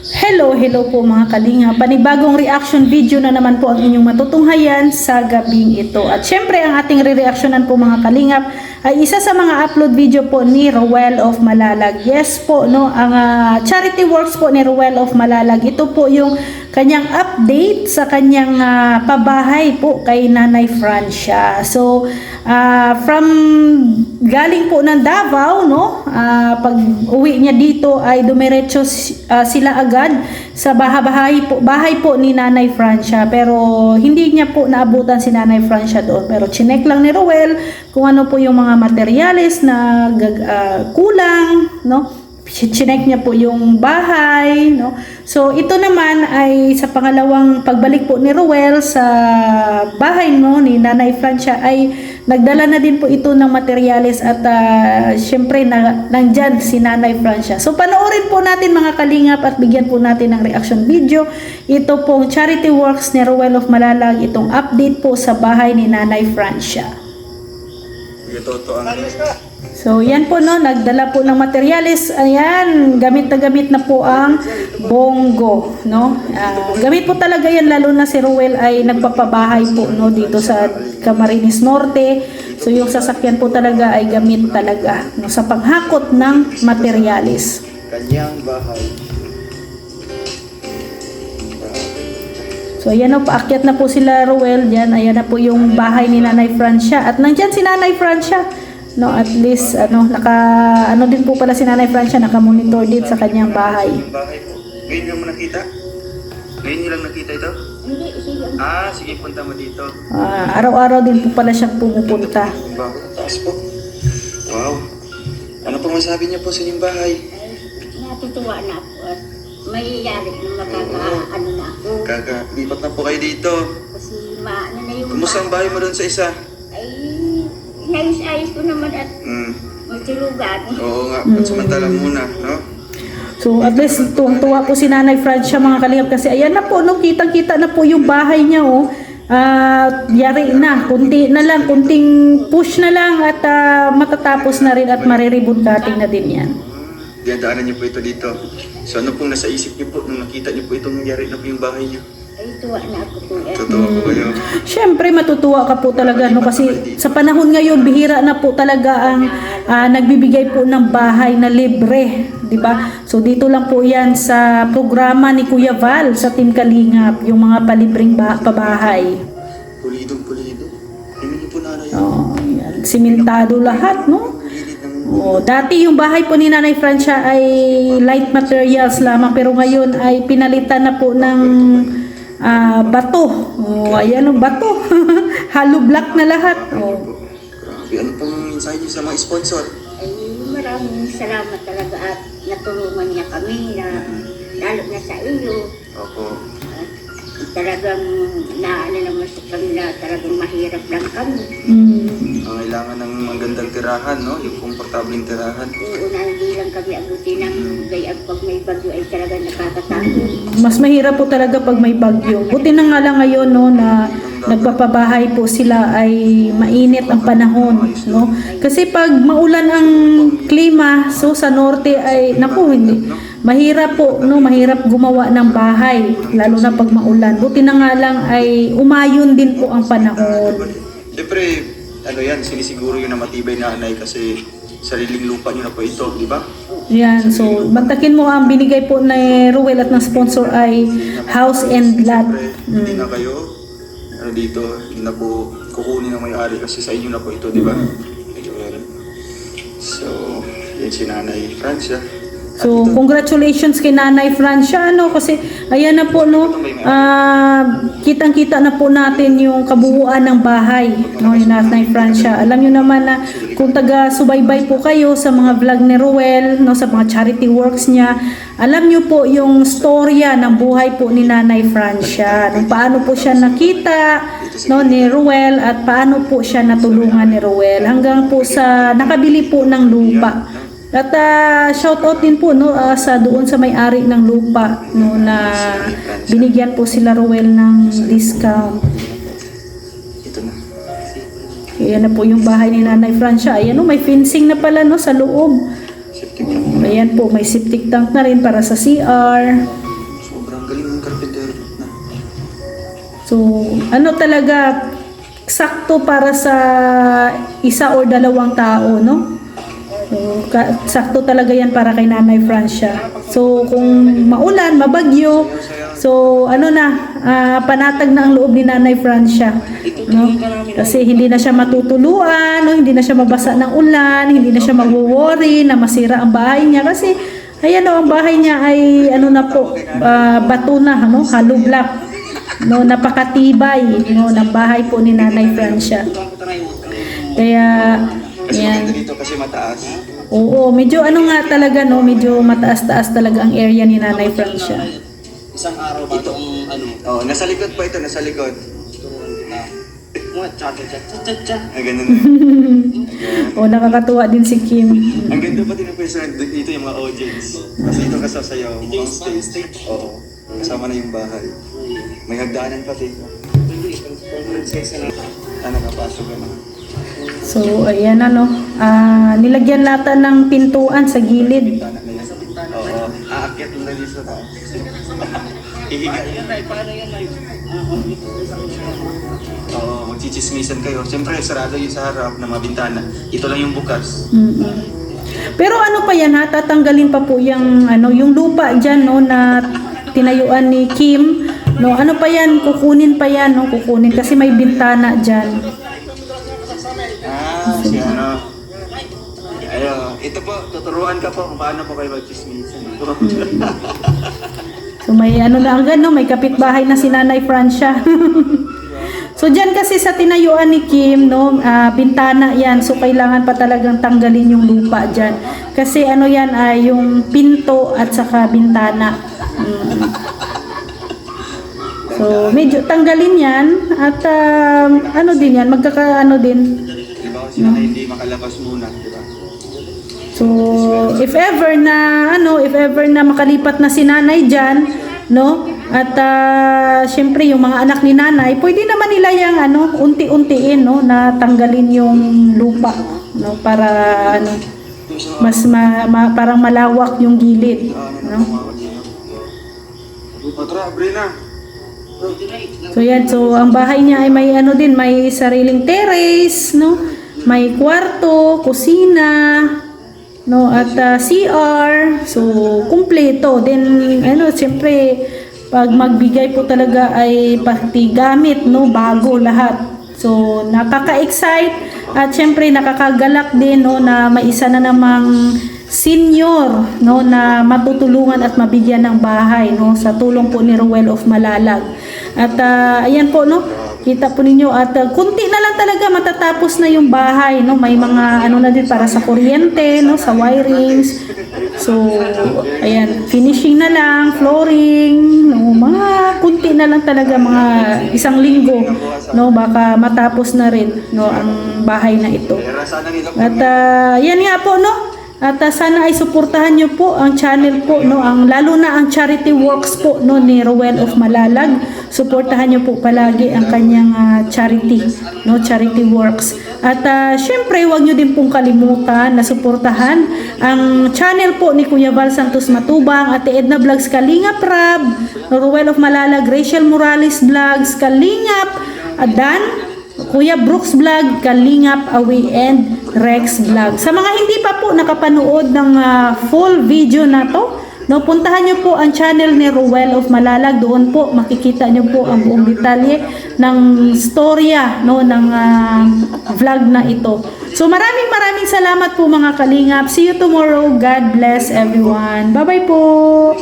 Hello po mga kalinga. Panibagong reaction video na naman po ang inyong matutunghayan sa gabing ito. At syempre ang ating re-reactionan po mga kalingap ay isa sa mga upload video po ni Ruel of Malalag. Yes po, no, ang charity works po ni Ruel of Malalag. Ito po yung kanyang update sa kanyang pabahay po kay Nanay Francia. So, from galing po ng Davao, no, pag uwi niya dito ay dumiretso sila agad sa bahay po ni Nanay Francia, pero hindi niya po naabutan si Nanay Francia doon, pero chinek lang ni Ruel kung ano po yung mga materyales na kulang, no. Chinek niya po yung bahay, no. So ito naman ay sa pangalawang pagbalik po ni Ruel sa bahay, no, ni Nanay Francia, ay nagdala na din po ito ng materyales at syempre nandyan si Nanay Francia. So panoorin po natin mga kalingap at bigyan po natin ng reaction video. Ito pong charity works ni Ruel of Malalag, itong update po sa bahay ni Nanay Francia. So yan po, no, nagdala po ng materyales. Ayan, gamit na po ang bonggo, no. Gamit po talaga yan, lalo na si Ruel ay nagpapabahay po, no, dito sa Camarines Norte. So yung sasakyan po talaga ay gamit talaga, no, sa panghakot ng materyales. Kanyang bahay. So ayan, no, paakyat na po sila Ruel. Diyan, ayan na po yung bahay ni Nanay Francia. At nandyan si Nanay Francia. No, at least ano din po pala si Nanay Francia, naka-monitor din sa kanyang bahay. Yung bahay po. Ngayon lang mo nakita? Ngayon nyo lang nakita ito? Hindi, sige. Sige, punta mo dito. Araw-araw din po pala siyang pumupunta. Yung bahay, taas po. Wow. Ano pong masabi niya po sa inyong bahay? Ay, natutuwa na ako at may yari na makaka-ano na ako. Kakalipat na po kayo dito. Kasi maano na yung Kumusta ang bahay mo doon sa isa? ay inayos-ayos ko naman at magtulugan. Oo nga, samantala muna, no? So at least tuwang-tuwa po si Nanay Francia mga kalingap, kasi ayan na po, no, kitang-kita na po yung bahay niya, oh. Yari na, kunting push na lang at matatapos na rin at mariribon cutting na din yan. Dinadaanan niyo po ito dito. So ano pong nasa isip niyo po nung nakita niyo po itong nangyari na po yung bahay niyo? Ay, tuwa na ako po. Totoo po kayo? Siyempre matutuwa ka po talaga, no, kasi sa panahon ngayon bihira na po talaga ang nagbibigay po ng bahay na libre, di ba? So dito lang po yan sa programa ni Kuya Val sa Team Kalingap, yung mga palibreng pabahay. Pulido. Hindi niyo po nanay. Oh, yan. Simentado lahat, no? Dati yung bahay po ni Nanay Francia ay light materials lamang, pero ngayon ay pinalitan na po ng bato. Ayan ang bato. Hollow block na lahat. Grabe, ano pong mensahe niyo sa mga sponsor? Ay, maraming salamat talaga at natulungan niya kami na lalo na sa iyo. Opo. Talagang naano naman sa kanila, talagang mahirap lang kami. Kailangan ng magandang tirahan, no? Yung komportabling tirahan. Oo, na hindi lang kami abuti ng gayag pag may bagyo ay talagang nakakatakot. Mas mahirap po talaga pag may bagyo. Buti na nga lang ngayon, no, na nagpapabahay po sila ay mainit ang panahon, no? Kasi pag maulan ang klima, so sa norte ay naku, hindi mahirap po, no, mahirap gumawa ng bahay lalo na pag maulan. Buti na nga lang ay umayon din po ang panahon. Siyempre, ano yan, sinisiguro yun na matibay na anay kasi sariling lupa nyo na po ito, di ba? Yan, so bantakin mo, ang binigay po ni Ruel at ng sponsor ay house and lot. Hindi na kayo, dito, hindi na po kukunin ng may-ari kasi sa inyo na po ito, di ba? Ayun. So, yan si Nanay Francia. So, congratulations kay Nanay Francia, no, kasi ayan na po, no, kitang-kita na po natin yung kabuuan ng bahay, no, ni Nanay Francia. Alam niyo naman na kung taga-subaybay po kayo sa mga vlog ni Ruel, no, sa mga charity works niya, alam niyo po yung storya ng buhay po ni Nanay Francia, no, paano po siya nakita, no, ni Ruel at paano po siya natulungan ni Ruel hanggang po sa nakabili po ng lupa. At shout out din po, no, sa doon sa may-ari ng lupa, no, na binigyan po sila Ruel ng discount. Ito na. Ayan na po yung bahay ni Nanay Francia. Ayan, no, may fencing na pala, no, sa loob. Ayan po, may septic tank na rin para sa CR. So, ano talaga, sakto para sa isa or dalawang tao, no? So, sakto talaga yan para kay Nanay Francia. So, kung maulan, mabagyo, so, panatag na ang loob ni Nanay Francia. No? Kasi hindi na siya matutuluan, no? Hindi na siya mabasa ng ulan, hindi na siya mag-worry na masira ang bahay niya. Kasi, ayan o, ang bahay niya ay, bato na, hollow block. No, napakatibay, no, ng bahay po ni Nanay Francia. Kaya, Kasi yan. maganda dito kasi mataas. Oo, medyo talaga, no, medyo mataas-taas talaga ang area ni Nanay Francia. Isang araw ba itong Oh, nasa likod pa ito, nasa likod. Ang ganda na. O, nakakatuwa din si Kim. Ang ganda pa din ang pwesto dito yung mga audience. Kasi ito kasasayaw, mukhang stage. Oo, kasama na yung bahay. May hagdanan pati. Nakapasok ka na. So, ayan nilagyan nata ng pintuan sa gilid. Hagdanan na yan. Oo, aakyat mo na dito sa taas. Hihiga yan. Oo, magchichismisan kayo. Siyempre, sarado yung sa harap ng mga bintana. Ito lang yung bukas. Mm-mm. Pero ano pa yan tatanggalin pa po yung lupa dyan, no, na tinayuan ni Kim, no, ano pa yan, kukunin pa yan, no, kukunin kasi may bintana dyan. Ito po, tuturuan ka po kung paano po kayo magchismisan. So may na agad, no, may kapitbahay na si Nanay Francia. So dyan kasi sa tinayuan ni Kim, no, bintana yan. So kailangan pa talagang tanggalin yung lupa dyan. Kasi yan ay yung pinto at saka bintana. So medyo tanggalin yan at din yan, din. Halimbawa sila na hindi makalabas muna, di ba? So if ever na makalipat na si Nanay dyan, no, at syempre yung mga anak ni Nanay, pwede naman nila yung unti-untiin, no, na tanggalin yung lupa, no, para mas parang malawak yung gilid, no. Tara, Brina. So yan, so ang bahay niya ay may may sariling terrace, no, may kwarto, kusina, no, at CR, so kumpleto. Then siyempre pag magbigay po talaga ay pati gamit, no, bago lahat. So nakaka-excite at siyempre nakakagalak din, no, na may isa na namang senior, no, na matutulungan at mabigyan ng bahay, no, sa tulong po ni Ruel of Malalag. At ayan po, no, kita po ninyo at kunti na lang talaga matatapos na yung bahay, no, may mga na din para sa kuryente, no, sa wirings. So ayan, finishing na lang, flooring, no, mga kunti na lang talaga, mga isang linggo, no, baka matapos na rin, no, ang bahay na ito. At yan nga po, no. At sana ay suportahan niyo po ang channel po, no, lalo na ang charity works po, no, ni Ruel of Malalag. Suportahan niyo po palagi ang kanyang charity, no, charity works. At syempre, huwag niyo din pong kalimutan na suportahan ang channel po ni Kuya Val Santos Matubang, Ate Edna Vlogs, Kalingap Rab, Ruel of Malalag, Rachel Morales Vlogs, Kalingap Dan, Kuya Brooks Vlog, Kalingap Awi, and Rex Vlog. Sa mga hindi pa po nakapanood ng full video na to, no, puntahan nyo po ang channel ni Ruel of Malalag. Doon po makikita nyo po ang buong detalye ng storya, no, ng vlog na ito. So maraming salamat po mga Kalingap. See you tomorrow. God bless everyone. Bye bye po.